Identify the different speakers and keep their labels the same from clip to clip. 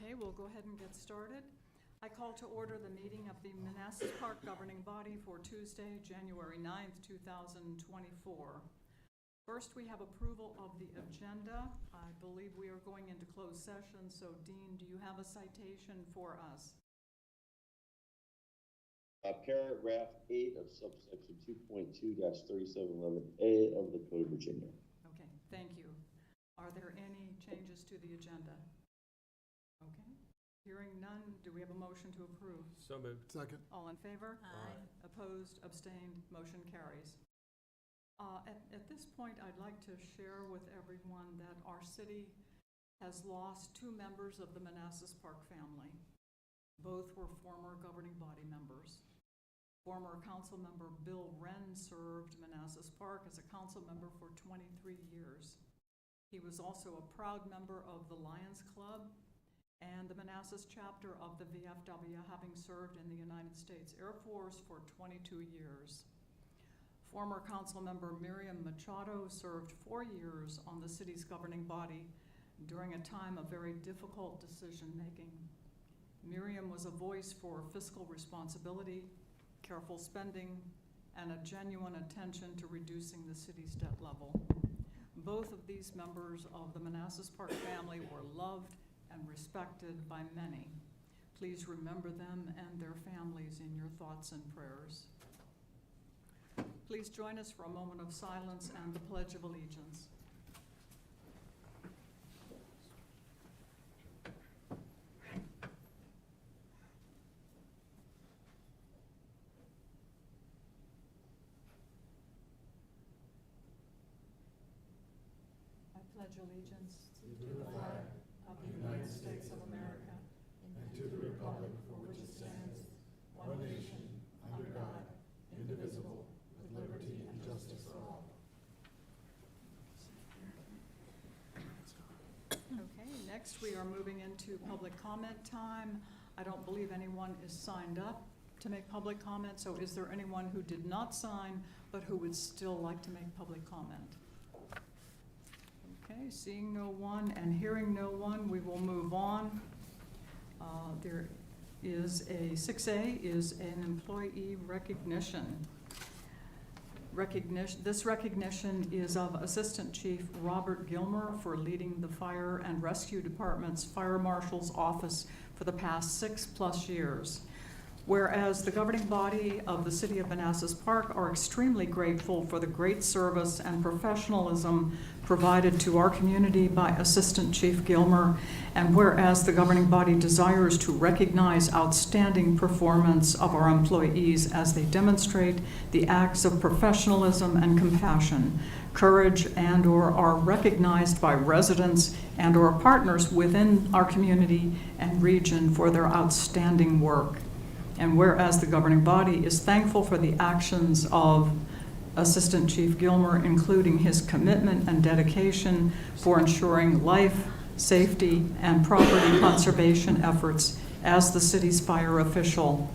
Speaker 1: Okay, we'll go ahead and get started. I call to order the meeting of the Manassas Park Governing Body for Tuesday, January 9th, 2024. First, we have approval of the agenda. I believe we are going into closed session, so Dean, do you have a citation for us?
Speaker 2: Paragraph 8 of subsection 2.2-3711A of the Code of Virginia.
Speaker 1: Okay, thank you. Are there any changes to the agenda? Okay, hearing none, do we have a motion to approve?
Speaker 3: So moved.
Speaker 4: Second.
Speaker 1: All in favor?
Speaker 3: Aye.
Speaker 1: Opposed, abstained, motion carries. At this point, I'd like to share with everyone that our city has lost 2 members of the Manassas Park family. Both were former governing body members. Former council member Bill Wren served Manassas Park as a council member for 23 years. He was also a proud member of the Lions Club and the Manassas chapter of the VFW, having served in the United States Air Force for 22 years. Former council member Miriam Machado served 4 years on the city's governing body during a time of very difficult decision-making. Miriam was a voice for fiscal responsibility, careful spending, and a genuine attention to reducing the city's debt level. Both of these members of the Manassas Park family were loved and respected by many. Please remember them and their families in your thoughts and prayers. Please join us for a moment of silence and the Pledge of Allegiance. I pledge allegiance to the flag of the United States of America and to the republic for which it stands, one nation, under God, indivisible, with liberty and justice for all. Okay, next we are moving into public comment time. I don't believe anyone is signed up to make public comment, so is there anyone who did not sign but who would still like to make public comment? Okay, seeing no one and hearing no one, we will move on. There is a 6A is an employee recognition. This recognition is of Assistant Chief Robert Gilmer for leading the Fire and Rescue Department's Fire Marshal's office for the past 6+ years. Whereas the governing body of the City of Manassas Park are extremely grateful for the great service and professionalism provided to our community by Assistant Chief Gilmer, and whereas the governing body desires to recognize outstanding performance of our employees as they demonstrate the acts of professionalism and compassion, courage, and/or are recognized by residents and/or partners within our community and region for their outstanding work. And whereas the governing body is thankful for the actions of Assistant Chief Gilmer, including his commitment and dedication for ensuring life, safety, and property conservation efforts as the city's fire official.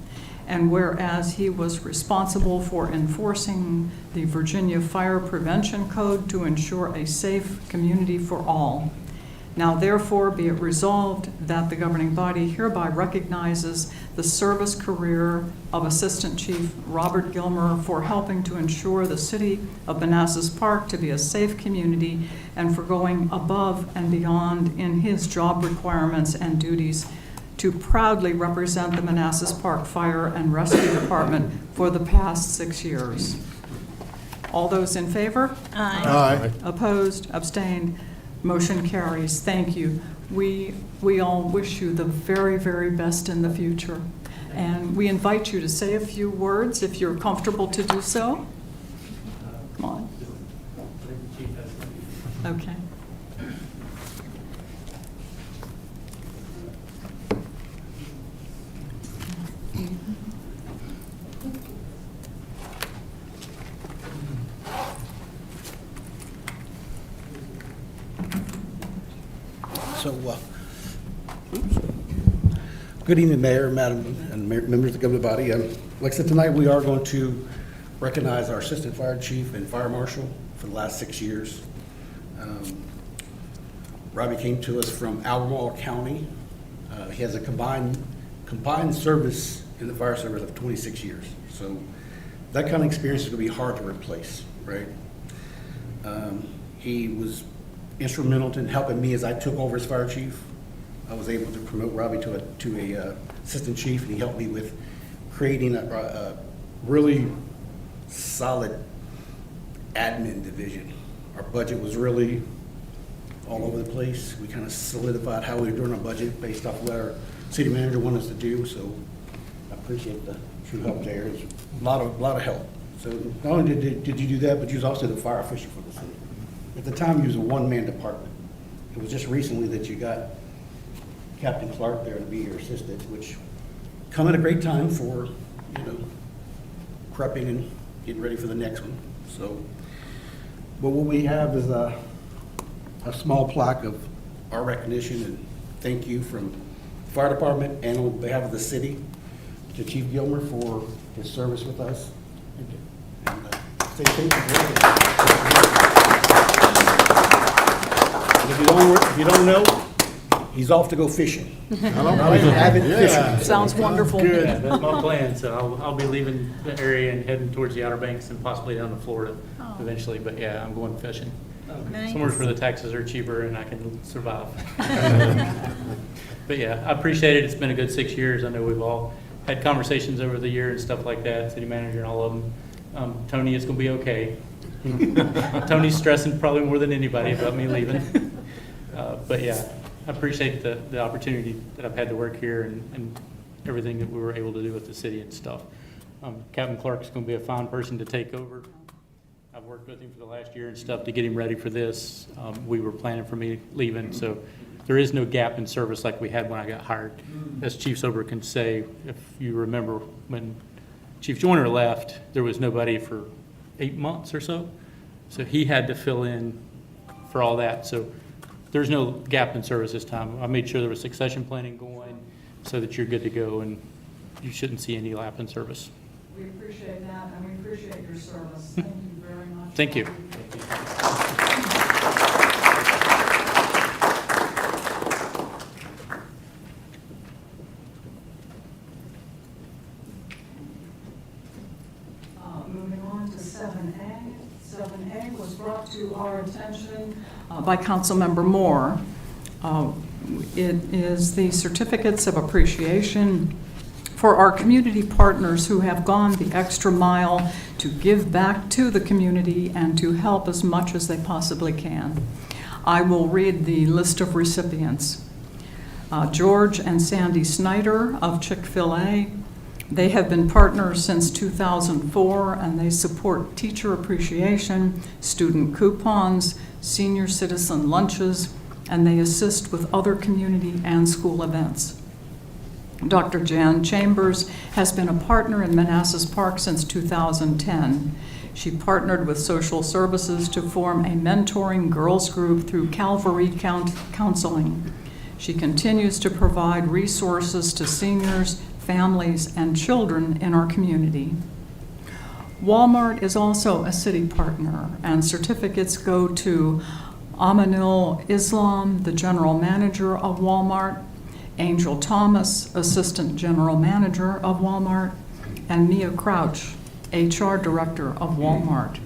Speaker 1: And whereas he was responsible for enforcing the Virginia Fire Prevention Code to ensure a safe community for all. Now therefore be it resolved that the governing body hereby recognizes the service career of Assistant Chief Robert Gilmer for helping to ensure the City of Manassas Park to be a safe community and for going above and beyond in his job requirements and duties to proudly represent the Manassas Park Fire and Rescue Department for the past 6 years. All those in favor?
Speaker 4: Aye.
Speaker 3: Aye.
Speaker 1: Opposed? Abstained? Motion carries. Thank you. We all wish you the very, very best in the future. And we invite you to say a few words if you're comfortable to do so. Come on. Okay.
Speaker 5: So, good evening, Mayor, Madam, and members of the governing body. Like I said, tonight we are going to recognize our Assistant Fire Chief and Fire Marshal for the last 6 years. Robbie came to us from Albemarle County He has a combined service in the fire service of 26 years. So that kind of experience is going to be hard to replace, right? He was instrumental in helping me as I took over as fire chief. I was able to promote Robbie to a assistant chief, and he helped me with creating a really solid admin division. Our budget was really all over the place. We kind of solidified how we were doing our budget based off what our city manager wanted us to do. So I appreciate the true help there. It's a lot of help. So not only did you do that, but you was also the fire official for the city. At the time, you was a one-man department. It was just recently that you got Captain Clark there to be your assistant, which come at a great time for, prepping and getting ready for the next one. So, but what we have is a small plaque of our recognition and thank you from the fire department and on behalf of the city to Chief Gilmer for his service with us. And say thank you very much. And if you don't know, he's off to go fishing.
Speaker 1: Sounds wonderful.
Speaker 3: Good. Yeah, that's my plan. So I'll be leaving the area and heading towards the Outer Banks and possibly down to Florida eventually. But yeah, I'm going fishing.
Speaker 4: Nice.
Speaker 3: Somewhere where the taxes are cheaper and I can survive. But yeah, I appreciate it. It's been a good 6 years. I know we've all had conversations over the year and stuff like that, city manager and all of them. Tony, it's going to be okay. Tony's stressing probably more than anybody about me leaving. But yeah, I appreciate the opportunity that I've had to work here and everything that we were able to do with the city and stuff. Captain Clark's going to be a fine person to take over. I've worked with him for the last year and stuff to get him ready for this. We were planning for me leaving, so there is no gap in service like we had when I got hired. As Chief Sober can say, if you remember when Chief Joyner left, there was nobody for 8 months or so. So he had to fill in for all that. So there's no gap in service this time. I made sure there was succession planning going so that you're good to go and you shouldn't see any lap in service.
Speaker 1: We appreciate that, and we appreciate your service. Thank you very much.
Speaker 3: Thank you.
Speaker 1: Moving on to 7A. 7A was brought to our attention by Councilmember Moore. It is the certificates of appreciation for our community partners who have gone the extra mile to give back to the community and to help as much as they possibly can. I will read the list of recipients. George and Sandy Snyder of Chick-fil-a. They have been partners since 2004, and they support teacher appreciation, student coupons, senior citizen lunches, and they assist with other community and school events. Dr. Jan Chambers has been a partner in Manassas Park since 2010. She partnered with social services to form a mentoring girls group through Calvary Counseling. She continues to provide resources to seniors, families, and children in our community. Walmart is also a city partner, and certificates go to Aminul Islam, the general manager of Walmart, Angel Thomas, Assistant General Manager of Walmart, and Mia Crouch, HR Director of Walmart.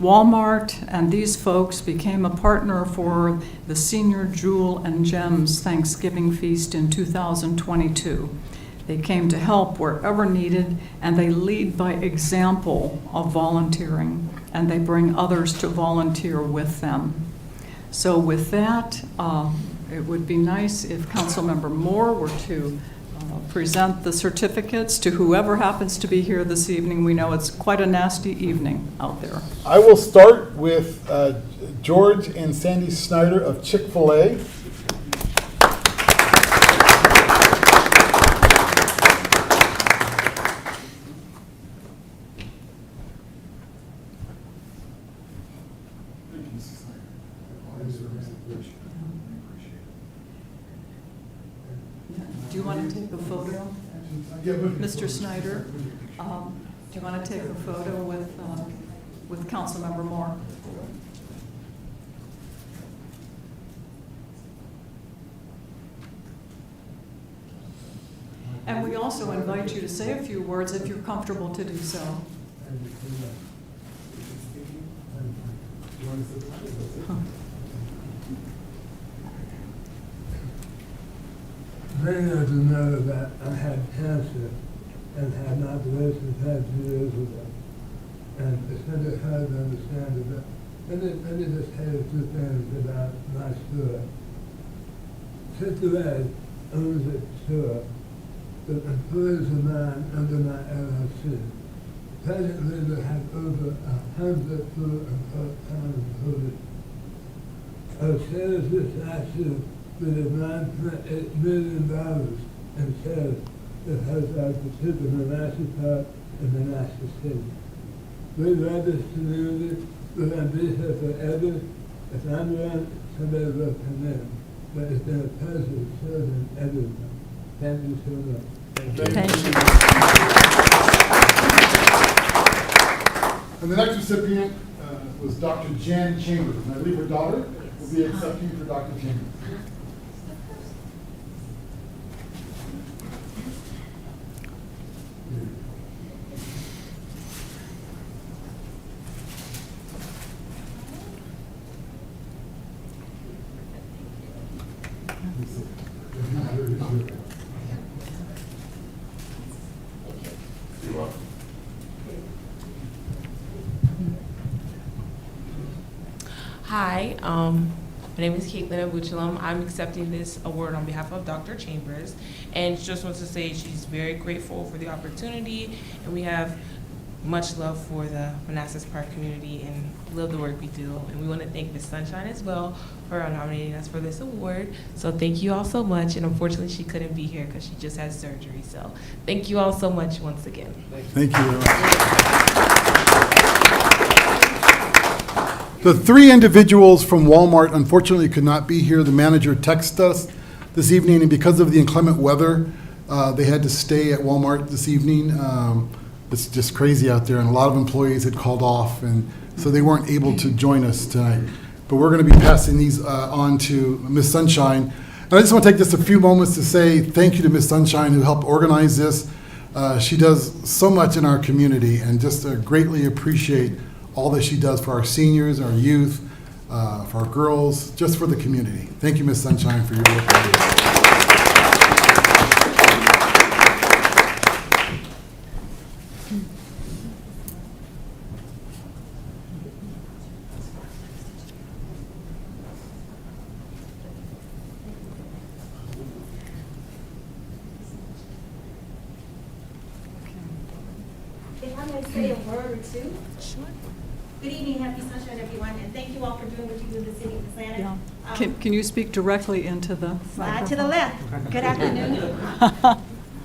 Speaker 1: Walmart and these folks became a partner for the Senior Jewel and Gems Thanksgiving Feast in 2022. They came to help wherever needed, and they lead by example of volunteering, and they bring others to volunteer with them. So with that, it would be nice if Councilmember Moore were to present the certificates to whoever happens to be here this evening. We know it's quite a nasty evening out there.
Speaker 6: I will start with George and Sandy Snyder of Chick-fil-a.
Speaker 1: Do you want to take a photo? Mr. Snyder, do you want to take a photo with Councilmember Moore? And we also invite you to say a few words if you're comfortable to do so.
Speaker 4: Many of you know that I had cancer and had an operation the past 2 years ago. And it's really hard to understand it, but let me just tell you 2 things about my story. Chick-fil-A owns its store, but employees of mine under my LLC. Presently, we have over 100 full and part-time employees. Our sales this last year with $9.8 million in sales that has our particular Manassas Park and Manassas City. We love this community. We're going to be here forever. If I'm around, somebody will come in. But it's been a pleasure serving everyone. Thank you so much.
Speaker 1: Thank you.
Speaker 6: And the next recipient was Dr. Jan Chambers. And I believe her daughter will be accepting for Dr. Chambers.
Speaker 7: Hi, my name is Caitlin Abuchalam. I'm accepting this award on behalf of Dr. Chambers, and just want to say she's very grateful for the opportunity, and we have much love for the Manassas Park community and love the work we do. And we want to thank Ms. Sunshine as well for nominating us for this award. So thank you all so much, and unfortunately she couldn't be here because she just had surgery. So thank you all so much once again.
Speaker 6: Thank you. The 3 individuals from Walmart unfortunately could not be here. The manager texted us this evening, and because of the inclement weather, they had to stay at Walmart this evening. It's just crazy out there, and a lot of employees had called off, and so they weren't able to join us tonight. But we're going to be passing these on to Ms. Sunshine. And I just want to take just a few moments to say thank you to Ms. Sunshine who helped organize this. She does so much in our community, and just greatly appreciate all that she does for our seniors, our youth, for our girls, just for the community. Thank you, Ms. Sunshine, for your work.
Speaker 8: If I may say a word or two. Sure. Good evening, happy sunshine, everyone, and thank you all for doing what you do in the city of Atlanta.
Speaker 1: Yeah. Can you speak directly into the
Speaker 8: Slide to the
Speaker 1: microphone?
Speaker 8: left. Good afternoon.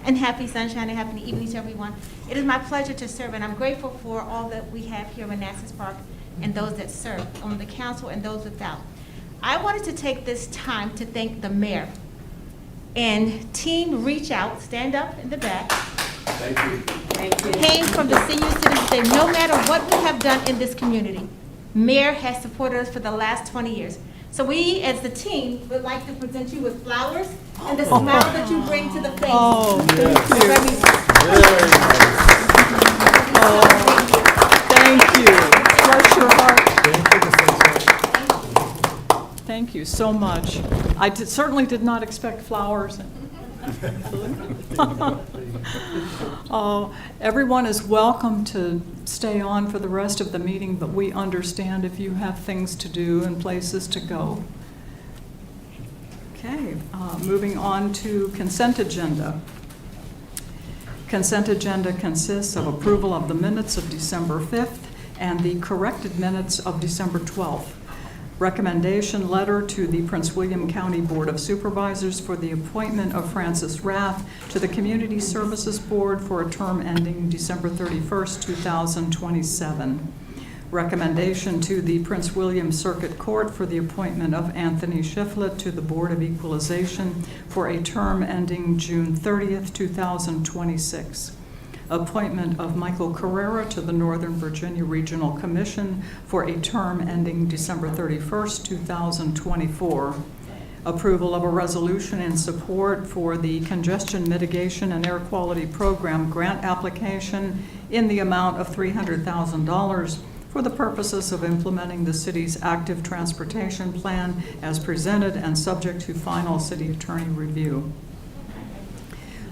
Speaker 8: And happy sunshine and happy evening to everyone. It is my pleasure to serve, and I'm grateful for all that we have here in Manassas Park and those that serve on the council and those without. I wanted to take this time to thank the mayor and team Reach Out, stand up in the back.
Speaker 9: Thank you. Thank you.
Speaker 8: Came from the senior citizens. Say, no matter what we have done in this community, Mayor has supported us for the last 20 years. So we, as the team, would like to present you with flowers and the smile that you bring to the face.
Speaker 1: Oh, thank you. Thank you. Bless your heart. Thank you so much. I certainly did not expect flowers. Everyone is welcome to stay on for the rest of the meeting, but we understand if you have things to do and places to go. Okay, moving on to consent agenda. Consent agenda consists of approval of the minutes of December 5th and the corrected minutes of December 12th. Recommendation letter to the Prince William County Board of Supervisors for the appointment of Francis Rath to the Community Services Board for a term ending December 31st, 2027. Recommendation to the Prince William Circuit Court for the appointment of Anthony Shifflett to the Board of Equalization for a term ending June 30th, 2026. Appointment of Michael Carrera to the Northern Virginia Regional Commission for a term ending December 31st, 2024. Approval of a resolution in support for the Congestion Mitigation and Air Quality Program grant application in the amount of $300,000 for the purposes of implementing the city's active transportation plan as presented and subject to final city attorney review.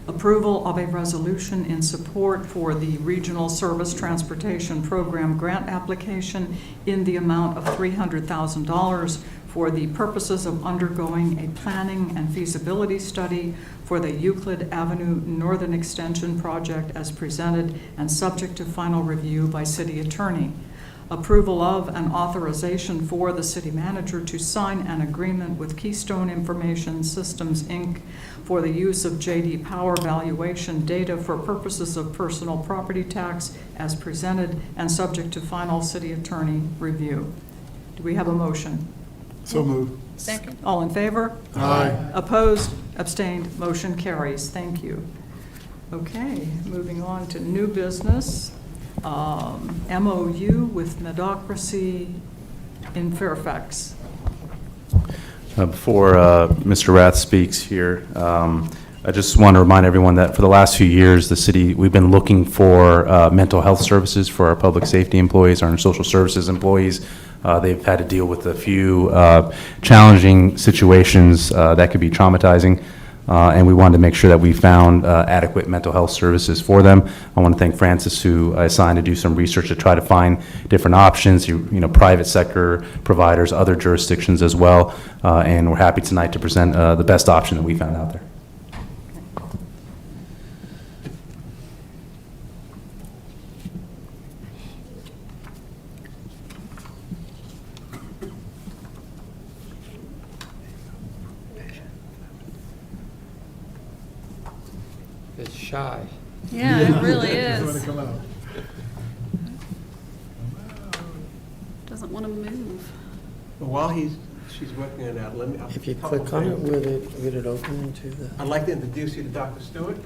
Speaker 1: Approval of a resolution in support for the Regional Service Transportation Program grant application in the amount of $300,000 for the purposes of undergoing a planning and feasibility study for the Euclid Avenue Northern Extension project as presented and subject to final review by city attorney. Approval of and authorization for the city manager to sign an agreement with Keystone Information Systems, Inc. for the use of J.D. Power valuation data for purposes of personal property tax as presented and subject to final city attorney review. Do we have a motion?
Speaker 6: So moved.
Speaker 8: Second.
Speaker 1: All in favor?
Speaker 6: Aye.
Speaker 1: Opposed? Abstained? Motion carries. Thank you. Okay, moving on to new business. MOU with Medocracy in Fairfax.
Speaker 10: Before Mr. Rath speaks here, I just want to remind everyone that for the last few years, the city, we've been looking for mental health services for our public safety employees, our social services employees. They've had to deal with a few challenging situations that could be traumatizing. And we wanted to make sure that we found adequate mental health services for them. I want to thank Francis, who I assigned to do some research to try to find different options, private sector providers, other jurisdictions as well. And we're happy tonight to present the best option that we found out there.
Speaker 9: It's shy.
Speaker 11: Yeah, it really
Speaker 6: Doesn't want
Speaker 11: is.
Speaker 6: to come out.
Speaker 11: Doesn't want to move.
Speaker 12: Well, while she's working on that, let me.
Speaker 9: If you click on it, will it open into the?
Speaker 12: I'd like to introduce you to Dr. Stewart.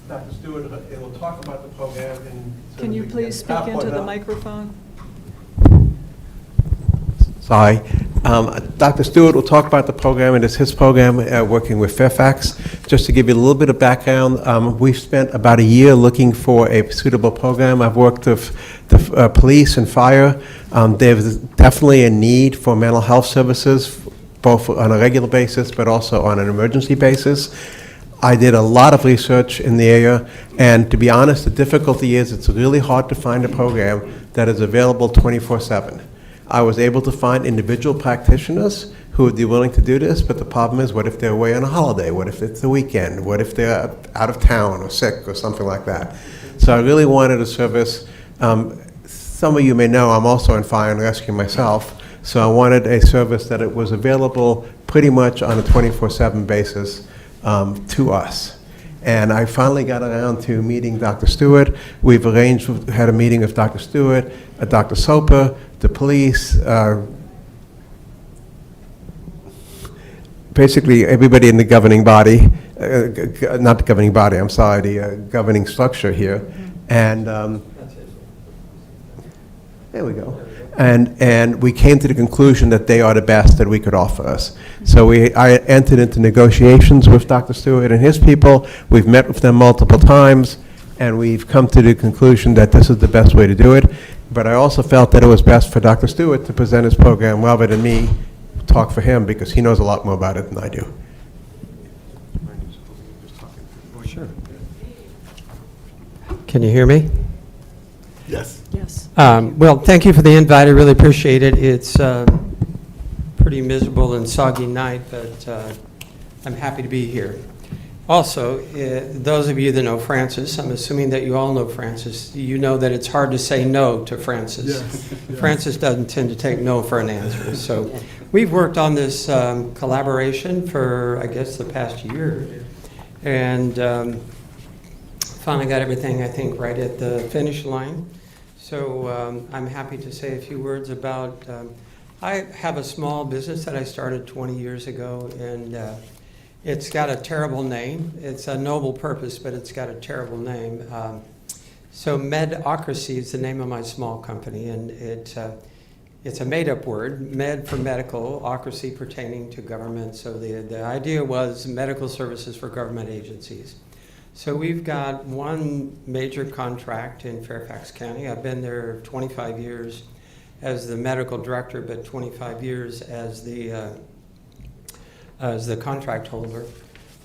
Speaker 12: Dr. Stewart, it will talk about the program and. so
Speaker 1: Can you
Speaker 12: we
Speaker 1: please speak
Speaker 12: get
Speaker 1: into the
Speaker 12: up.
Speaker 1: microphone?
Speaker 12: Sorry. Dr. Stewart will talk about the program, and it's his program working with Fairfax. Just to give you a little bit of background, we've spent about a year looking for a suitable program. I've worked with the police and fire. There's definitely a need for mental health services, both on a regular basis, but also on an emergency basis. I did a lot of research in the area, and to be honest, the difficulty is it's really hard to find a program that is available 24/7. I was able to find individual practitioners who would be willing to do this, but the problem is, what if they're away on a holiday? What if it's the weekend? What if they're out of town or sick or something like that? So I really wanted a service. Some of you may know I'm also in fire and rescue myself, so I wanted a service that it was available pretty much on a 24/7 basis to us. And I finally got around to meeting Dr. Stewart. We've had a meeting with Dr. Stewart, Dr. Soper, the police, basically everybody in the governing body, not the governing body, I'm sorry, the governing structure here. And there we go. And we came to the conclusion that they are the best that we could offer us. So I entered into negotiations with Dr. Stewart and his people. We've met with them multiple times, and we've come to the conclusion that this is the best way to do it. But I also felt that it was best for Dr. Stewart to present his program rather than me talk for him, because he knows a lot more about it than I do.
Speaker 9: Sure. Can you hear me?
Speaker 6: Yes.
Speaker 1: Yes.
Speaker 9: Well, thank you for the invite. I really appreciate it. It's a pretty miserable and soggy night, but I'm happy to be here. Also, those of you that know Francis, I'm assuming that you all know Francis, you know that it's hard to say no to Francis.
Speaker 6: Yes.
Speaker 9: Francis doesn't tend to take no for an answer. So we've worked on this collaboration for, I guess, the past year. And finally got everything, I think, right at the finish line. So I'm happy to say a few words about, I have a small business that I started 20 years ago, and it's got a terrible name. It's a noble purpose, but it's got a terrible name. So Medocracy is the name of my small company, and it's a made-up word, med for medical, ocracy pertaining to government. So the idea was medical services for government agencies. So we've got one major contract in Fairfax County. I've been there 25 years as the medical director, but 25 years as the contract holder.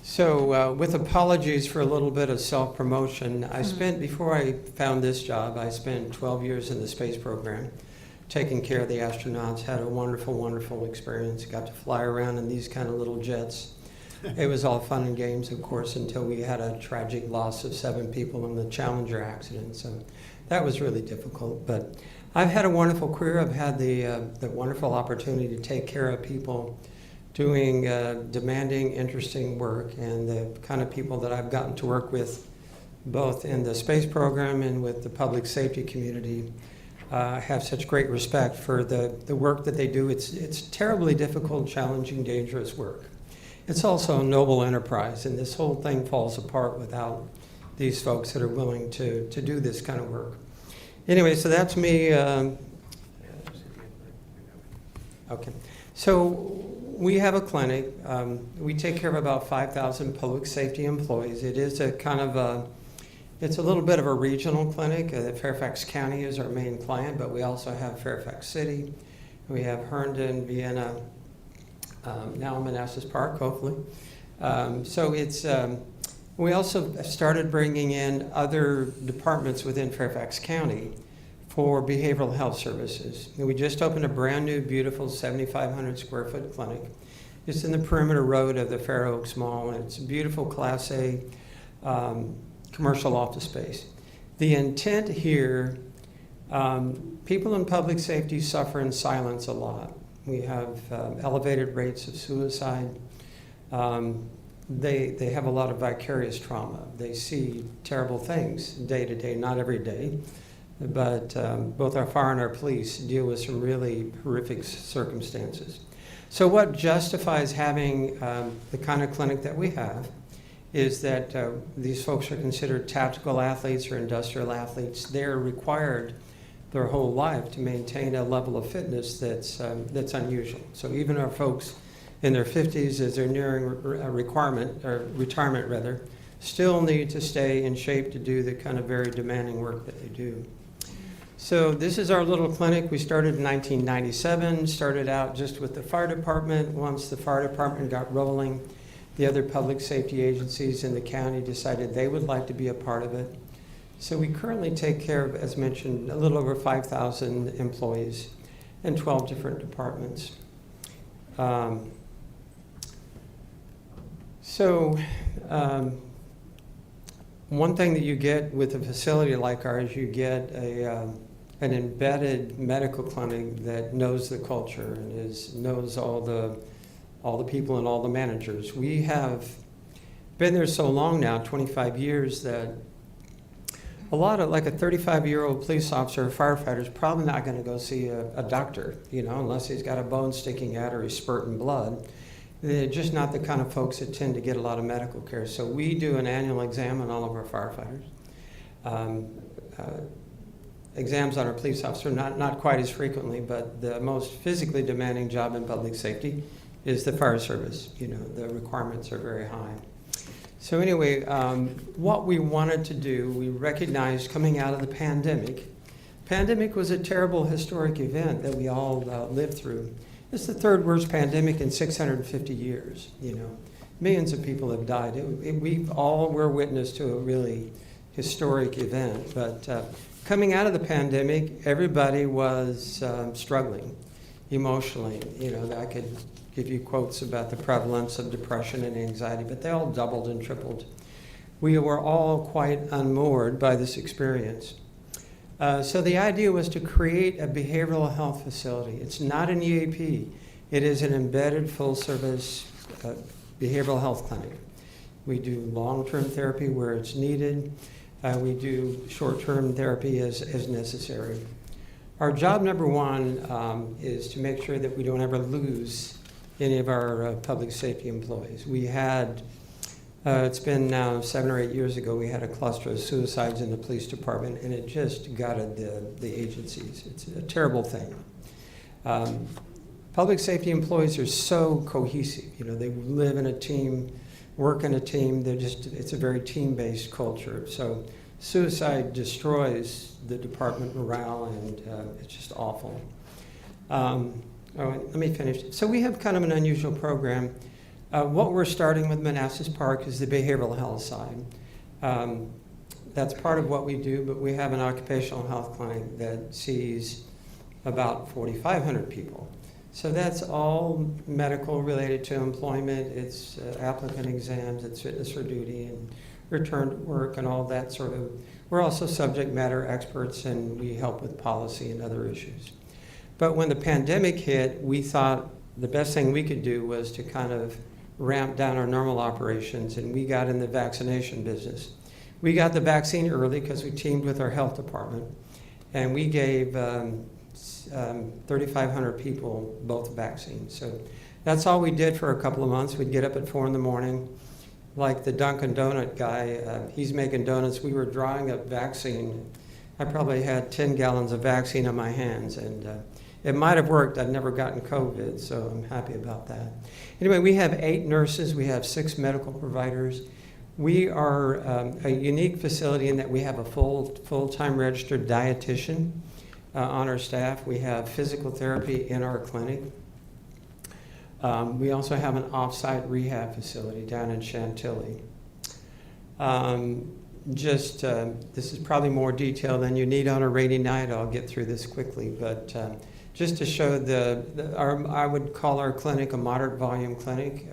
Speaker 9: So with apologies for a little bit of self-promotion, I spent, before I found this job, I spent 12 years in the space program, taking care of the astronauts, had a wonderful, wonderful experience, got to fly around in these kind of little jets. It was all fun and games, of course, until we had a tragic loss of 7 people in the Challenger accident. So that was really difficult. But I've had a wonderful career. I've had the wonderful opportunity to take care of people doing demanding, interesting work, and the kind of people that I've gotten to work with both in the space program and with the public safety community have such great respect for the work that they do. It's terribly difficult, challenging, dangerous work. It's also a noble enterprise, and this whole thing falls apart without these folks that are willing to do this kind of work. Anyway, so that's me. Okay, so we have a clinic. We take care of about 5,000 public safety employees. It is a kind of it's a little bit of a regional clinic. Fairfax County is our main client, but we also have Fairfax City. We have Herndon, Vienna, now Manassas Park, hopefully. So it's, we also started bringing in other departments within Fairfax County for behavioral health services. And we just opened a brand new, beautiful 7,500 square foot clinic. It's in the perimeter road of the Fair Oaks Mall, and it's a beautiful Class A commercial office space. The intent here, people in public safety suffer in silence a lot. We have elevated rates of suicide. They have a lot of vicarious trauma. They see terrible things day to day, not every day, but both our fire and our police deal with some really horrific circumstances. So what justifies having the kind of clinic that we have is that these folks are considered tactical athletes or industrial athletes. They're required their whole life to maintain a level of fitness that's unusual. So even our folks in their 50s, as they're nearing retirement rather, still need to stay in shape to do the kind of very demanding work that they do. So this is our little clinic. We started in 1997, started out just with the fire department. Once the fire department got rolling, the other public safety agencies in the county decided they would like to be a part of it. So we currently take care of, as mentioned, a little over 5,000 employees in 12 different departments. One thing that you get with a facility like ours, you get an embedded medical clinic that knows the culture and knows all the people and all the managers. We have been there so long now, 25 years, that a lot of, like a 35-year-old police officer or firefighter is probably not going to go see a doctor, unless he's got a bone sticking out or he's spurting blood. They're just not the kind of folks that tend to get a lot of medical care. So we do an annual exam on all of our firefighters. Exams on our police officer, not quite as frequently, but the most physically demanding job in public safety is the fire service. The requirements are very high. So anyway, what we wanted to do, we recognized coming out of the pandemic. Pandemic was a terrible historic event that we all lived through. It's the third worst pandemic in 650 years. Millions of people have died. We all were witness to a really historic event. But coming out of the pandemic, everybody was struggling emotionally. I could give you quotes about the prevalence of depression and anxiety, but they all doubled and tripled. We were all quite unmoored by this experience. So the idea was to create a behavioral health facility. It's not an EAP. It is an embedded full-service behavioral health clinic. We do long-term therapy where it's needed. We do short-term therapy as necessary. Our job number one is to make sure that we don't ever lose any of our public safety employees. We had, it's been now 7 or 8 years ago, we had a cluster of suicides in the police department, and it just gutted the agencies. It's a terrible thing. Public safety employees are so cohesive. You know, they live in a team, work in a team. It's a very team-based culture. So suicide destroys the department morale, and it's just awful. Let me finish. So we have kind of an unusual program. What we're starting with Manassas Park is the behavioral health side. That's part of what we do, but we have an occupational health clinic that sees about 4,500 people. So that's all medical related to employment. It's applicant exams, it's fitness for duty and return to work and all that sort of. We're also subject matter experts, and we help with policy and other issues. But when the pandemic hit, we thought the best thing we could do was to kind of ramp down our normal operations, and we got in the vaccination business. We got the vaccine early because we teamed with our health department, and we gave 3,500 people both vaccines. So that's all we did for a couple of months. We'd get up at 4 in the morning, like the Dunkin' Donut guy. He's making donuts. We were drawing up vaccine. I probably had 10 gallons of vaccine on my hands, and it might have worked. I've never gotten COVID, so I'm happy about that. Anyway, we have 8 nurses. We have 6 medical providers. We are a unique facility in that we have a full-time registered dietitian on our staff. We have physical therapy in our clinic. We also have an off-site rehab facility down in Chantilly. This is probably more detail than you need on a rainy night. I'll get through this quickly, but just to show I would call our clinic a moderate volume clinic.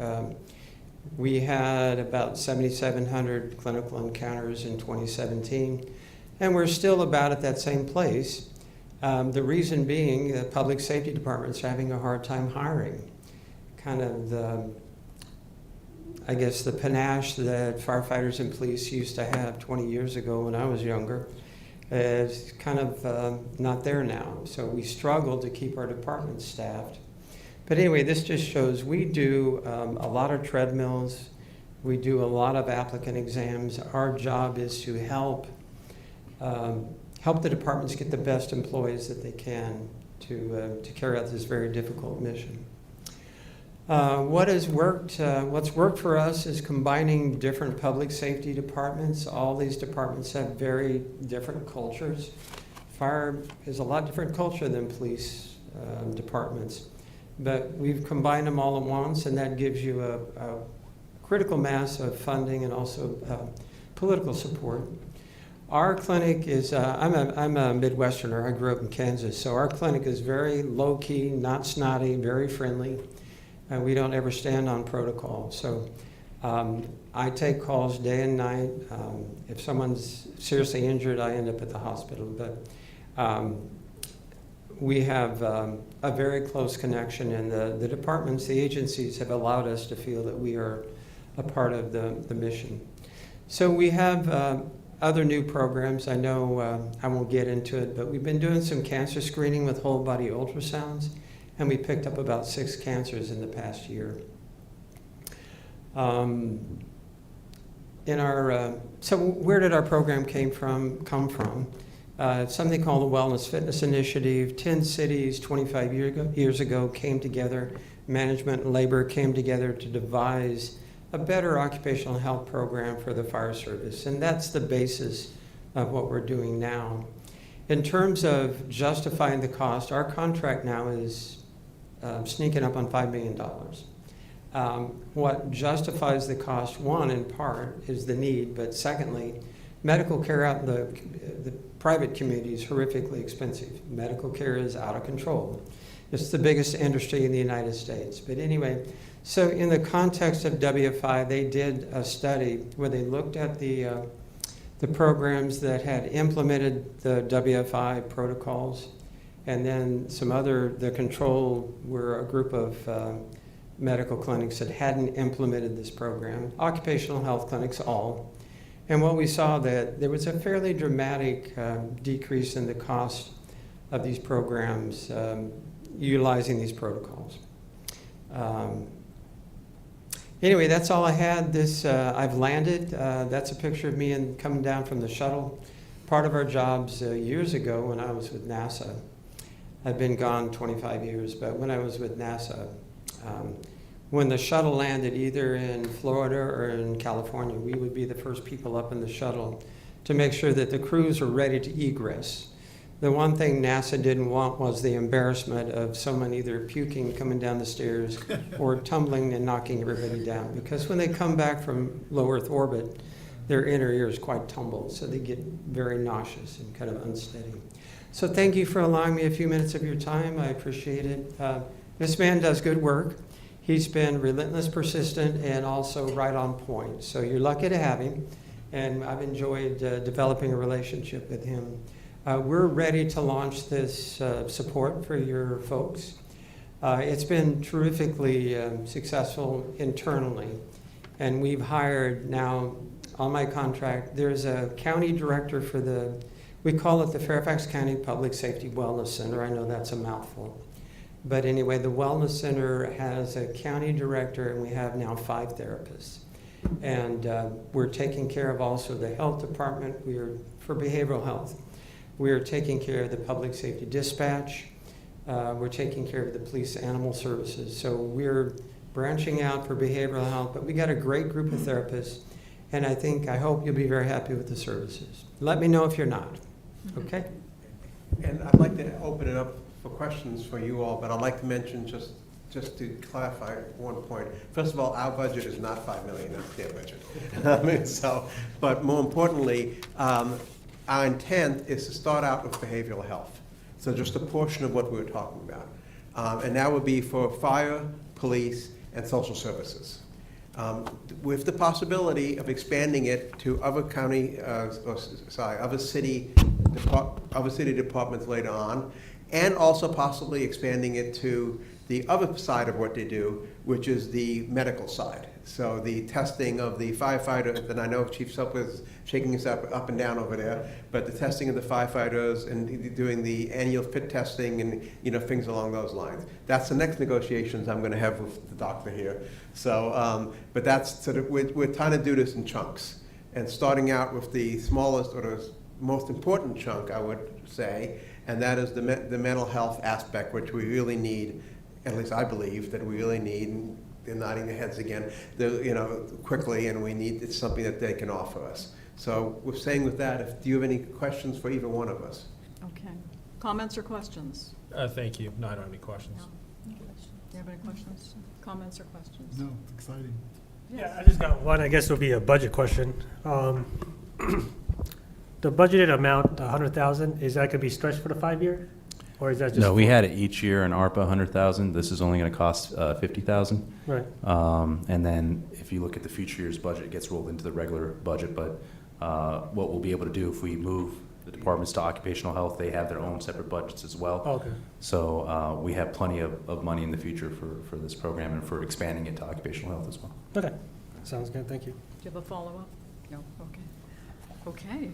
Speaker 9: We had about 7,700 clinical encounters in 2017, and we're still about at that same place. The reason being the public safety department's having a hard time hiring. Kind of the panache that firefighters and police used to have 20 years ago when I was younger is kind of not there now. So we struggle to keep our department staffed. But anyway, this just shows we do a lot of treadmills. We do a lot of applicant exams. Our job is to help the departments get the best employees that they can to carry out this very difficult mission. What's worked for us is combining different public safety departments. All these departments have very different cultures. Fire is a lot different culture than police departments. But we've combined them all at once, and that gives you a critical mass of funding and also political support. Our clinic is, I'm a Midwesterner. I grew up in Kansas, so our clinic is very low-key, not snotty, very friendly. We don't ever stand on protocol. So I take calls day and night. If someone's seriously injured, I end up at the hospital. But we have a very close connection, and the departments, the agencies have allowed us to feel that we are a part of the mission. So we have other new programs. I know I won't get into it, but we've been doing some cancer screening with whole body ultrasounds, and we picked up about 6 cancers in the past year. So where did our program come from? Something called the Wellness Fitness Initiative. 10 cities 25 years ago came together. Management and labor came together to devise a better occupational health program for the fire service, and that's the basis of what we're doing now. In terms of justifying the cost, our contract now is sneaking up on $5 million. What justifies the cost, one, in part, is the need, but secondly, medical care out in the private community is horrifically expensive. Medical care is out of control. It's the biggest industry in the United States. But anyway, so in the context of WFI, they did a study where they looked at the programs that had implemented the WFI protocols, and then the control were a group of medical clinics that hadn't implemented this program, occupational health clinics all. And what we saw that there was a fairly dramatic decrease in the cost of these programs utilizing these protocols. Anyway, that's all I had. I've landed. That's a picture of me coming down from the shuttle. Part of our jobs years ago when I was with NASA I've been gone 25 years, but when I was with NASA, when the shuttle landed either in Florida or in California, we would be the first people up in the shuttle to make sure that the crews were ready to egress. The one thing NASA didn't want was the embarrassment of someone either puking coming down the stairs or tumbling and knocking everybody down. Because when they come back from low Earth orbit, their inner ear is quite tumbled, so they get very nauseous and kind of unsteady. So thank you for allowing me a few minutes of your time. I appreciate it. This man does good work. He's been relentless, persistent, and also right on point. So you're lucky to have him, and I've enjoyed developing a relationship with him. We're ready to launch this support for your folks. It's been terrifically successful internally, and we've hired now, on my contract, there's a county director for we call it the Fairfax County Public Safety Wellness Center. I know that's a mouthful. But anyway, the Wellness Center has a county director, and we have now 5 therapists. And we're taking care of also the health department. For behavioral health. We are taking care of the public safety dispatch. We're taking care of the police animal services. So we're branching out for behavioral health, but we got a great group of therapists, and I hope you'll be very happy with the services. Let me know if you're not, okay?
Speaker 12: And I'd like to open it up for questions for you all, but I'd like to mention just to clarify one point. First of all, our budget is not $5 million, that's their budget. But more importantly, our intent is to start out with behavioral health. So just a portion of what we were talking about. And that would be for fire, police, and social services. With the possibility of expanding it to other other city departments later on, and also possibly expanding it to the other side of what they do, which is the medical side. So the testing of the firefighters, and I know Chief Sup was shaking his up and down over there, but the testing of the firefighters and doing the annual fit testing and things along those lines. That's the next negotiations I'm going to have with the doctor here. So, but that's sort of we're trying to do this in chunks, and starting out with the smallest or the most important chunk, I would say, and that is the mental health aspect, which we really need. At least I believe that we really need. And they're nodding their heads again. Quickly, and it's something that they can offer us. So we're saying with that, do you have any questions for either one of us?
Speaker 1: Okay. Comments or questions?
Speaker 13: Thank you. No, I don't have any questions.
Speaker 1: No. Do you have any questions? Comments or questions?
Speaker 6: No, it's exciting.
Speaker 13: Yeah, I just got one. I guess it would be a budget question. The budgeted amount, the $100,000, is that going to be stretched for the 5-year? Or is that just?
Speaker 10: No, we had it each year in ARPA, 100,000. This is only going to cost 50,000.
Speaker 13: Right.
Speaker 10: And then if you look at the future year's budget, it gets rolled into the regular budget. But what we'll be able to do if we move the departments to occupational health, they have their own separate budgets as well.
Speaker 13: Okay.
Speaker 10: So we have plenty of money in the future for this program and for expanding it to occupational health as well.
Speaker 13: Okay. Sounds good. Thank you.
Speaker 1: Do you have a follow-up? No. Okay. Okay.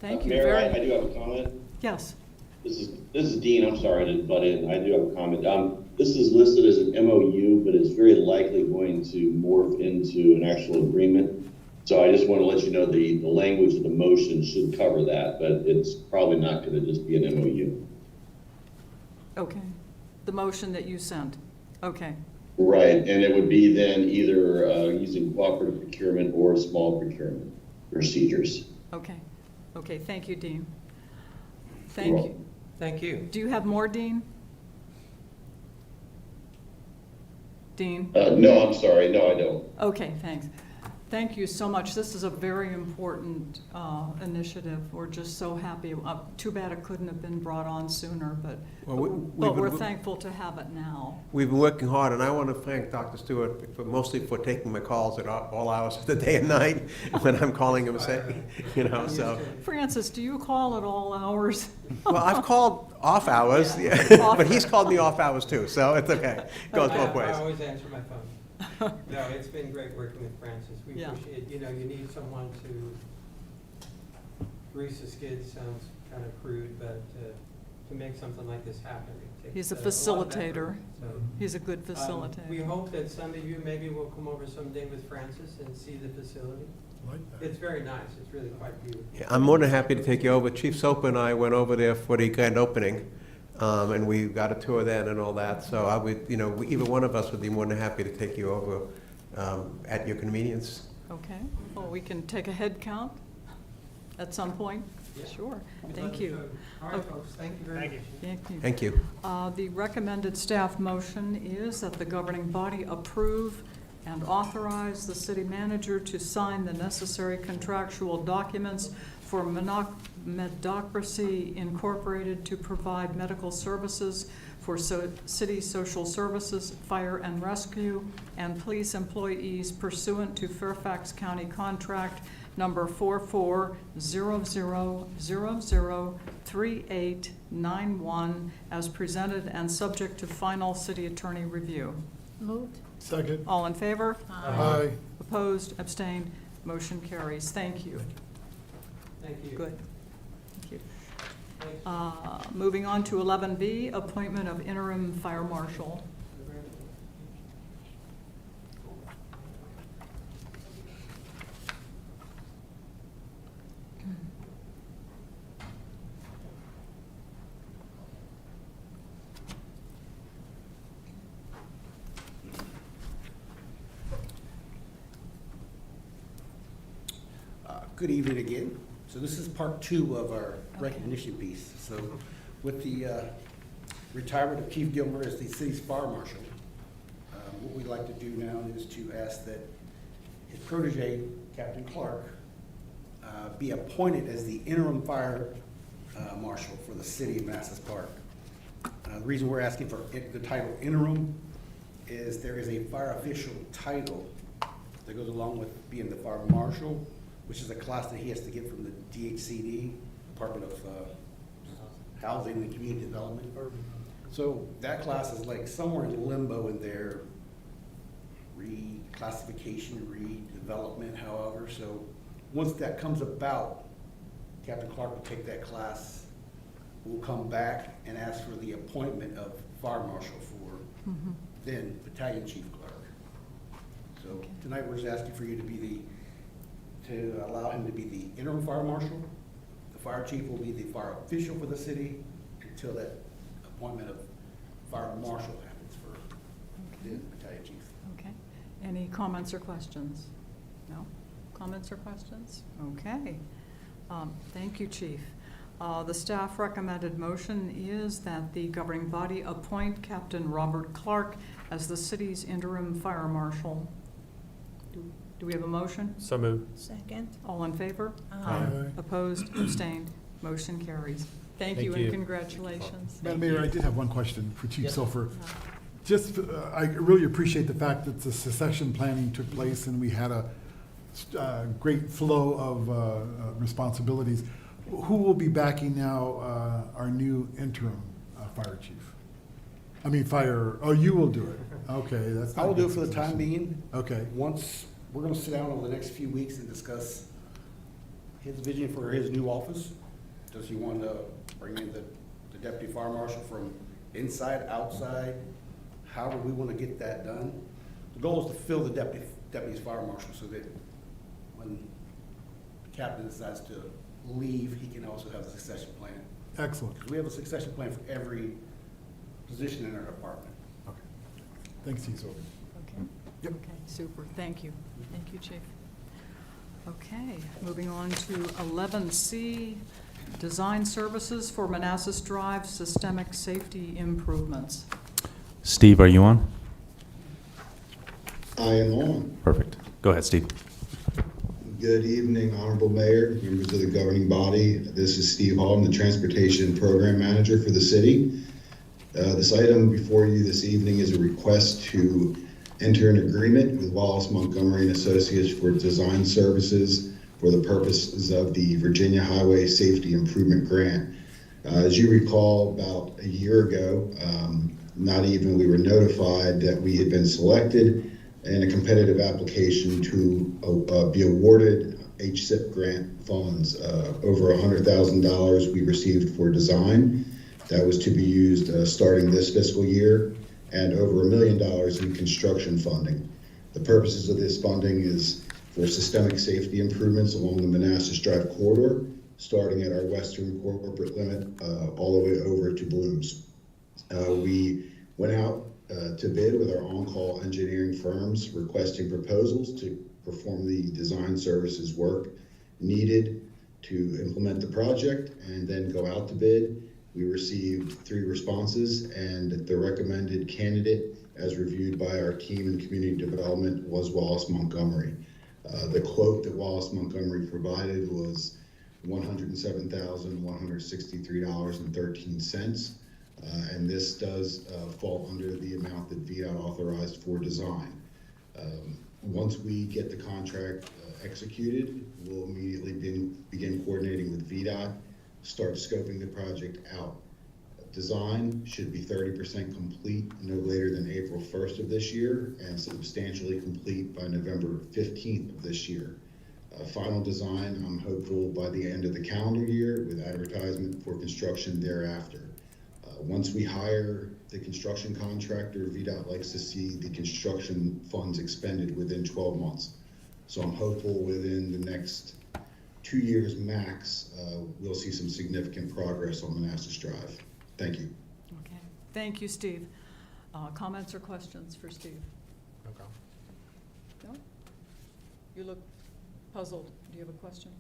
Speaker 1: Thank you.
Speaker 2: Mayor, I do have a comment.
Speaker 1: Yes.
Speaker 2: This is Dean. I'm sorry to butt in. I do have a comment. This is listed as an MOU, but it's very likely going to morph into an actual agreement. So I just want to let you know the language of the motion should cover that, but it's probably not going to just be an MOU.
Speaker 1: Okay. The motion that you sent. Okay.
Speaker 2: Right, and it would be then either using cooperative procurement or small procurement procedures.
Speaker 1: Okay. Okay. Thank you, Dean.
Speaker 2: You're
Speaker 1: Thank
Speaker 2: welcome.
Speaker 1: you.
Speaker 9: Thank you.
Speaker 1: Do you have more, Dean? Dean?
Speaker 2: No, I'm sorry. No, I don't.
Speaker 1: Okay, thanks. Thank you so much. This is a very important initiative. We're just so happy. Too bad it couldn't have been brought on sooner, but we're thankful to have it now.
Speaker 12: We've been working hard, and I want to thank Dr. Stewart mostly for taking my calls at all hours of the day and night when I'm calling him, so.
Speaker 1: Francis, do you call at all hours?
Speaker 12: Well, I've called off hours, but he's called me off hours too, so it's okay. It goes both ways.
Speaker 9: I always answer my phone. No, it's been great working with Francis. We appreciate, you need someone to grease the skids, sounds kind of crude, but to make something like this happen.
Speaker 1: He's a
Speaker 9: lot of
Speaker 1: facilitator.
Speaker 9: effort. So,
Speaker 1: He's a good facilitator.
Speaker 9: we hope that some of you maybe will come over someday with Francis and see the facility.
Speaker 6: Like that.
Speaker 9: It's very nice. It's really quite beautiful.
Speaker 12: Yeah, I'm more than happy to take you over. Chief Soper and I went over there for the grand opening And we got a tour then and all that, so I would, either one of us would be more than happy to take you over at your convenience.
Speaker 1: Okay, well, we can take a head count at some point. Sure, thank you.
Speaker 13: All right, folks, thank you very much.
Speaker 1: Thank you.
Speaker 12: Thank you.
Speaker 1: The recommended staff motion is that the governing body approve and authorize the city manager to sign the necessary contractual documents for Medocracy Incorporated to provide medical services for city social services, fire and rescue, and police employees pursuant to Fairfax County Contract number 4400003891 as presented and subject to final city attorney review.
Speaker 8: Moved.
Speaker 6: Second.
Speaker 1: All in favor?
Speaker 6: Aye.
Speaker 1: Opposed, abstained, motion carries. Thank you.
Speaker 13: Thank you.
Speaker 1: Good. Thank you. Moving on to 11B, appointment of interim fire marshal.
Speaker 5: Good evening again. So this is part 2 of our recognition piece. So with the retirement of Chief Gilmer as the city's fire marshal, what we'd like to do now is to ask that his protege, Captain Clark, be appointed as the interim fire marshal for the city of Manassas Park. The reason we're asking for the title interim is there is a fire official title that goes along with being the fire marshal, which is a class that he has to get from the DHCD, Department of Housing and Community Development. So that class is like somewhere in limbo in their reclassification, redevelopment, however. So once that comes about, Captain Clark will take that class, will come back and ask for the appointment of fire marshal for then battalion chief clerk. So tonight we're just asking for you to be to allow him to be the interim fire marshal. The fire chief will be the fire official for the city until that appointment of fire marshal happens for the battalion chief.
Speaker 1: Okay. Any comments or questions? No? Comments or questions? Okay. Thank you, Chief. The staff recommended motion is that the governing body appoint Captain Robert Clark as the city's interim fire marshal. Do we have a motion?
Speaker 13: So moved.
Speaker 8: Second.
Speaker 1: All in favor?
Speaker 6: Aye.
Speaker 1: Opposed, abstained, motion carries. Thank you and congratulations.
Speaker 6: Madam Mayor, I did have one question for Chief Silver. Just, I really appreciate the fact that the succession planning took place and we had a great flow of responsibilities. Who will be backing now our new interim fire chief? I mean, you will do it. Okay, that's.
Speaker 5: I will do it for the time being.
Speaker 6: Okay.
Speaker 5: Once, we're gonna sit down over the next few weeks and discuss his vision for his new office. Does he want to bring in the deputy fire marshal from inside, outside? However we want to get that done. The goal is to fill the deputy's fire marshal so that when the captain decides to leave, he can also have a succession plan.
Speaker 6: Excellent.
Speaker 5: Because we have a succession plan for every position in our department.
Speaker 6: Okay. Thanks, Chief Silver.
Speaker 1: Okay.
Speaker 6: Yep.
Speaker 1: Okay, super. Thank you. Thank you, Chief. Okay, moving on to 11C, design services for Manassas Drive systemic safety improvements.
Speaker 10: Steve, are you on?
Speaker 14: I am on.
Speaker 10: Perfect. Go ahead, Steve.
Speaker 14: Good evening, Honorable Mayor, members of the governing body. This is Steve Hall. I'm the Transportation Program Manager for the city. This item before you this evening is a request to enter an agreement with Wallace, Montgomery and Associates for design services for the purposes of the Virginia Highway Safety Improvement Grant. As you recall, about a year ago, we were notified that we had been selected in a competitive application to be awarded VHSIP grant funds. Over $100,000 we received for design. That was to be used starting this fiscal year, and over $1 million in construction funding. The purposes of this funding is for systemic safety improvements along the Manassas Drive corridor, starting at our western corporate limit all the way over to Blooms. We went out to bid with our on-call engineering firms requesting proposals to perform the design services work needed to implement the project and then go out to bid. We received 3 responses, and the recommended candidate, as reviewed by our team in community development, was Wallace Montgomery. The quote that Wallace Montgomery provided was $107,163.13. And this does fall under the amount that VDOT authorized for design. Once we get the contract executed, we'll immediately begin coordinating with VDOT, start scoping the project out. Design should be 30% complete no later than April 1st of this year and substantially complete by November 15th of this year. Final design, I'm hopeful by the end of the calendar year with advertisement for construction thereafter. Once we hire the construction contractor, VDOT likes to see the construction funds expended within 12 months. So I'm hopeful within the next 2 years max, we'll see some significant progress on Manassas Drive. Thank you.
Speaker 1: Okay. Thank you, Steve. Comments or questions for Steve? No? You look puzzled. Do you have a question?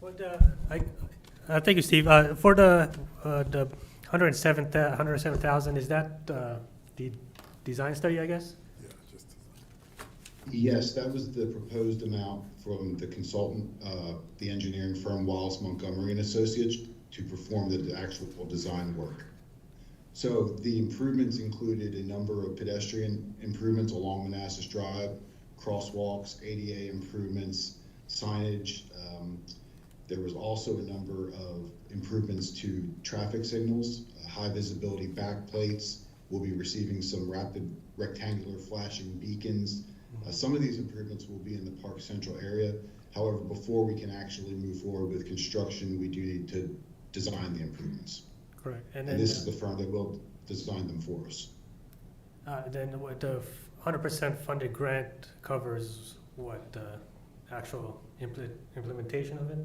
Speaker 13: What, thank you, Steve. For the 107,000, is that the design study, I guess?
Speaker 14: Yes, that was the proposed amount from the consultant, the engineering firm Wallace Montgomery and Associates, to perform the actual design work. So the improvements included a number of pedestrian improvements along Manassas Drive, crosswalks, ADA improvements, signage. There was also a number of improvements to traffic signals, high visibility backplates. We'll be receiving some rapid rectangular flashing beacons. Some of these improvements will be in the Park Central area. However, before we can actually move forward with construction, we do need to design the improvements.
Speaker 13: Correct.
Speaker 14: And this is the firm that will design them for us.
Speaker 13: Then what the 100% funded grant covers, what, actual implementation of it?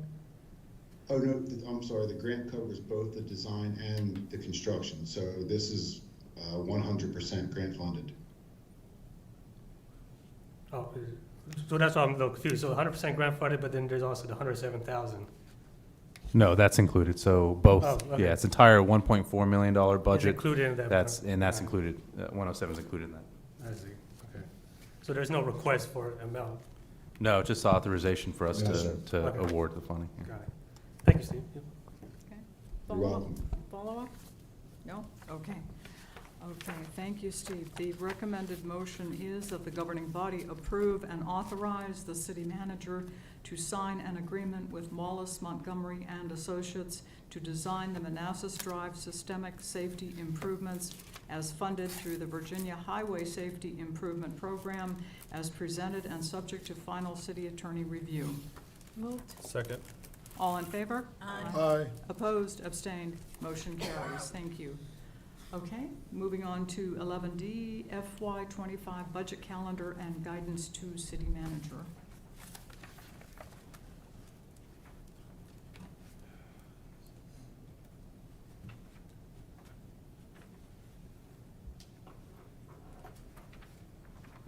Speaker 14: Oh, no, I'm sorry, the grant covers both the design and the construction. So this is 100% grant funded.
Speaker 13: Oh, so that's why I'm a little confused. So 100% grant funded, but then there's also the 107,000.
Speaker 10: No, that's included, so both,
Speaker 13: Oh, okay.
Speaker 10: yeah, it's entire $1.4 million budget.
Speaker 13: It's included in that.
Speaker 10: That's included, 107 is included in that.
Speaker 13: I see, okay. So there's no request for amount?
Speaker 10: No, just authorization for us
Speaker 14: No, sir.
Speaker 10: to
Speaker 13: Okay.
Speaker 10: award the funding. Yeah.
Speaker 13: Got it. Thank you, Steve. Yep.
Speaker 1: Okay.
Speaker 14: You're
Speaker 1: Follow-up?
Speaker 14: welcome.
Speaker 1: Follow-up? No? Okay. Okay, thank you, Steve. The recommended motion is that the governing body approve and authorize the city manager to sign an agreement with Wallace Montgomery and Associates to design the Manassas Drive systemic safety improvements as funded through the Virginia Highway Safety Improvement Program as presented and subject to final city attorney review.
Speaker 11: Moved.
Speaker 3: Second.
Speaker 1: All in favor?
Speaker 6: Aye.
Speaker 1: Opposed, abstained, motion carries. Thank you. Okay, moving on to 11D, FY25 budget calendar and guidance to city manager.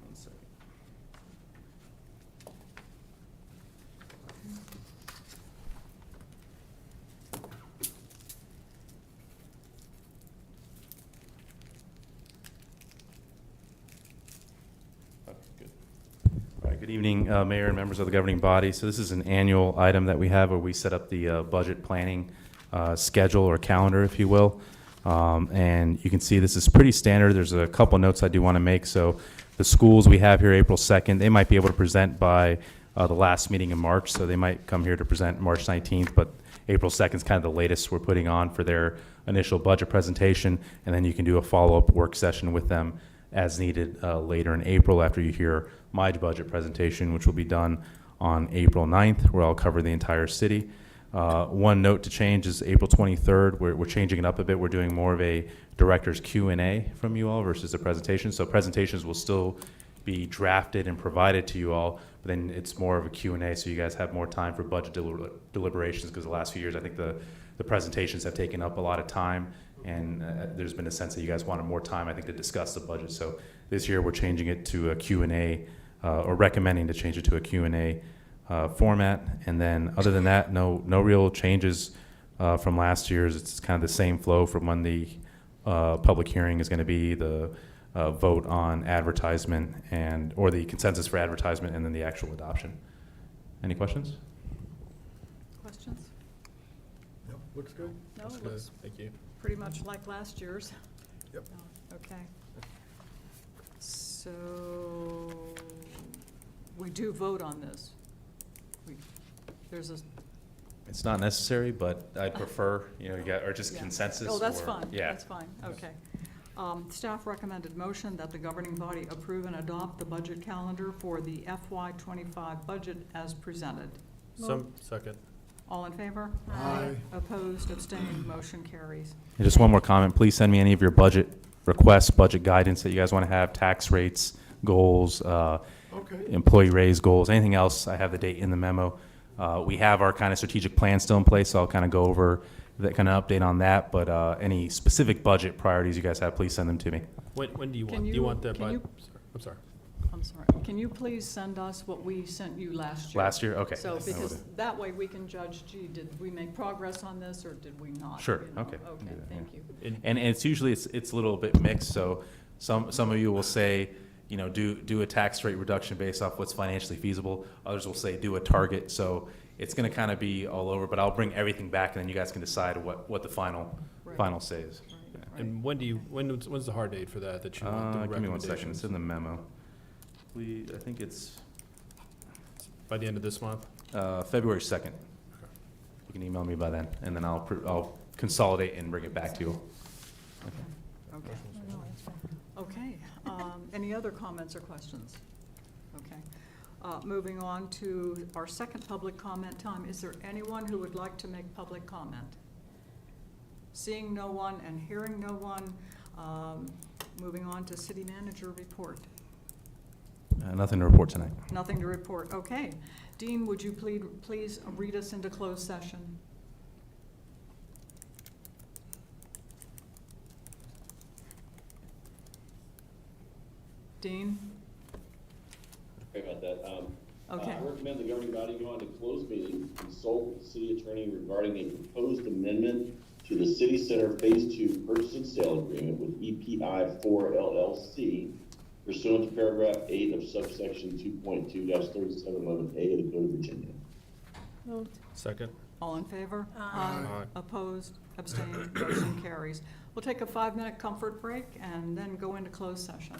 Speaker 10: One second. Okay, good. All right, good evening, Mayor and members of the governing body. So this is an annual item that we have where we set up the budget planning schedule or calendar, if you will. And you can see this is pretty standard. There's a couple notes I do want to make. So the schools we have here April 2nd, they might be able to present by the last meeting in March. So they might come here to present March 19th, but April 2nd is kind of the latest we're putting on for their initial budget presentation. And then you can do a follow-up work session with them as needed later in April after you hear my budget presentation, which will be done on April 9th, where I'll cover the entire city. One note to change is April 23rd. We're changing it up a bit. We're doing more of a director's Q&A from you all versus a presentation. So presentations will still be drafted and provided to you all, but then it's more of a Q&A so you guys have more time for budget deliberations, because the last few years I think the presentations have taken up a lot of time And there's been a sense that you guys wanted more time, I think, to discuss the budget. So this year, we're changing it to a Q&A, or recommending to change it to a Q&A format. And then, other than that, no real changes from last year's. It's kind of the same flow from when the public hearing is going to be, the vote on advertisement, or the consensus for advertisement, and then the actual adoption. Any questions?
Speaker 1: Questions?
Speaker 6: Yep, looks good.
Speaker 1: No, it looks
Speaker 15: Thank you.
Speaker 1: pretty much like last year's.
Speaker 6: Yep.
Speaker 1: Okay. So we do vote on this. There's a,
Speaker 10: It's not necessary, but I'd prefer, you get, or just
Speaker 1: yeah.
Speaker 10: consensus.
Speaker 1: Oh, that's
Speaker 10: or-
Speaker 1: fine.
Speaker 10: Yeah.
Speaker 1: That's fine, okay. Staff recommended motion that the governing body approve and adopt the budget calendar for the FY25 budget as presented.
Speaker 15: Second.
Speaker 1: All in favor?
Speaker 6: Aye.
Speaker 1: Opposed, abstained, motion carries.
Speaker 10: And just one more comment, please send me any of your budget requests, budget guidance that you guys want to have, tax rates, goals, employee raise goals, anything else. I have the date in the memo. We have our kind of strategic plan still in place, so I'll kind of go over that kind of update on that, but any specific budget priorities you guys have, please send them to me.
Speaker 15: When do you
Speaker 1: Can
Speaker 15: want? Do
Speaker 1: you-
Speaker 15: you want that
Speaker 1: can
Speaker 15: by?
Speaker 1: you-
Speaker 15: I'm sorry.
Speaker 1: I'm sorry. Can you please send us what we sent you last year?
Speaker 10: Last year? Okay.
Speaker 1: So,
Speaker 10: I will
Speaker 1: because
Speaker 10: do.
Speaker 1: that way we can judge, gee, did we make progress on this or did we not?
Speaker 10: Sure,
Speaker 1: you know?
Speaker 10: okay.
Speaker 1: Okay,
Speaker 10: Yeah.
Speaker 1: thank you.
Speaker 10: And it's usually, it's a little bit mixed, so some of you will say, do a tax rate reduction based off what's financially feasible. Others will say, do a target, so it's gonna kind of be all over, but I'll bring everything back and then you guys can decide what the final say is.
Speaker 1: Right, right.
Speaker 15: And when's the hard date for that you want the
Speaker 10: Give me 1 second, it's
Speaker 15: recommendations?
Speaker 10: in the memo. I think it's
Speaker 15: By the end of this month?
Speaker 10: February 2nd. You can email me by then, and then I'll consolidate and bring it back to you.
Speaker 1: Okay. Okay, any other comments or questions? Okay. Moving on to our second public comment time. Is there anyone who would like to make public comment? Seeing no one and hearing no one, moving on to city manager report.
Speaker 10: Nothing to report tonight.
Speaker 1: Nothing to report. Okay. Dean, would you please read us into closed session? Dean?
Speaker 2: Sorry about that.
Speaker 1: Okay.
Speaker 2: I recommend the governing body go into closed meeting, consult with the city attorney regarding a proposed amendment to the City Center Phase 2 Purchase and Sale Agreement with EPI 4 LLC pursuant to paragraph 8 of subsection 2.2-3711A of the Code of Virginia.
Speaker 15: Second.
Speaker 1: All in favor?
Speaker 15: Aye.
Speaker 1: Opposed? Abstained? Motion carries. We'll take a 5-minute comfort break and then go into closed session.